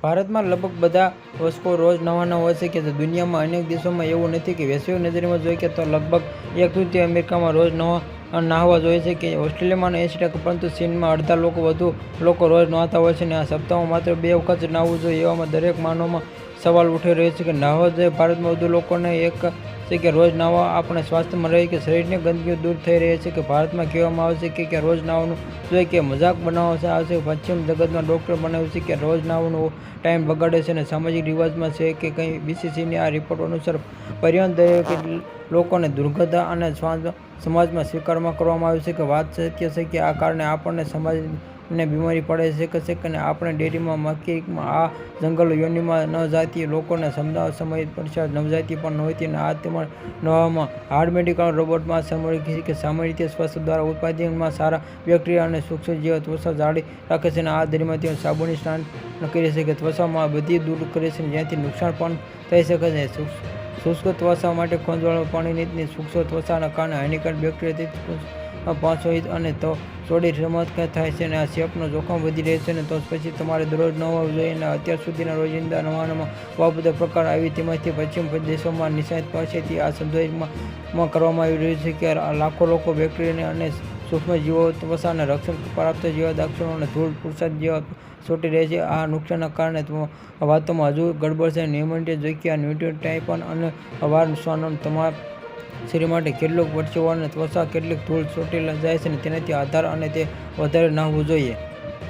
ભારતમાં લગભગ બધા વસ્કો રોજ નવાના હોય છે કે દુનિયામાં અનેક દેશોમાં એવું નથી કે વૈશ્વિક નજરમાં જોઈએ કે તો લગભગ 1/3 અમેરિકામાં રોજ નહાવા જોઈએ છે કે ઓસ્ટ્રેલિયામાં 80%, પરંતુ ચીનમાં અડધા વધુ લોકો રોજ નહાતા હોય છે અને આ સપ્તાહમાં માત્ર 2 વખત જ નહાવું જોઈએ. એવામાં દરેક માનવમાં સવાલ ઉઠી રહ્યો છે કે નહાવા જોઈએ. ભારતમાં વધુ લોકોને એક છે કે રોજ નહાવા આપણે સ્વાસ્થ્યમાં રહે કે શરીરની ગંદકીઓ દૂર થઈ રહી છે કે ભારતમાં કહેવામાં આવે છે કે રોજ નહાવાનું જોઈએ કે મજાક બનાવવામાં આવે છે. પશ્ચિમ જગતમાં ડોક્ટર બનાવે છે કે રોજ નહાવાનું ટાઈમ બગાડે છે અને સામાજિક રિવાજમાં છે કે કંઈ. બીસીસીની આ રિપોર્ટ અનુસાર પરિવહન દરેક લોકોને દુર્ગંધ અને સમાજમાં સ્વીકારવામાં કરવામાં આવ્યું છે કે વાત સત્ય છે કે આ કારણે આપણને સમાજને બીમારી પડે છે અને આપણે ડેરીમાં મક્ખીમાં આ જંગલો યોનિમાં ન જાતી લોકોને સમય પડશે નવજાતિ પણ નહોતી અને આ તેમાં નવામાં હાર્ડ મેડિકલ રોબોટમાં સામેલ છે કે સામાન્ય રીતે સ્વાસ્થ્ય દ્વારા ઉત્પાદનમાં સારા બેક્ટેરિયા અને સૂક્ષ્મ જીવો ત્વચા જાળવી રાખે છે અને આ દરમિયાન તેઓ સાબુની સ્નાન કરે છે કે ત્વચામાં બધી દૂર કરે છે જ્યાંથી નુકસાન પણ થઈ શકે છે. શુષ્ક ત્વચા માટે ખોજવાળું પાણીની શુષ્ક ત્વચાના કારણે હાનિકારક બેક્ટેરિયાથી પહોંચવી અને તો થોડી રમત થાય છે અને આ ચેપનું જોખમ વધી રહે છે અને તો પછી તમારે દરરોજ નહાવું જોઈએ. અને અત્યાર સુધીના રોજિંદા નહાવામાં બાબતે પ્રકાર આવી તેમાંથી પશ્ચિમ દેશોમાં નિષ્ણાત પાસેથી આ સંશોધનમાં કરવામાં આવી રહ્યું છે કે લાખો લોકો બેક્ટેરિયા અને સૂક્ષ્મ જીવો ત્વચાને રક્ષણ પ્રાપ્ત જેવા લક્ષણો અને ધૂળ પુરસાદ જેવા ચોંટી રહે છે. આ નુકસાનના કારણે વાતોમાં હજુ ગડબડ છે. નિયમિત જોઈએ કે આ ન્યુટ્રિન્ટ ટાઈપ અને વાર શ્વાન તમારા શરીર માટે કેટલું પરસેવો અને ત્વચા કેટલી ધૂળ ચોંટી જાય છે તેનાથી આધાર અને તે વધારે નહાવું જોઈએ.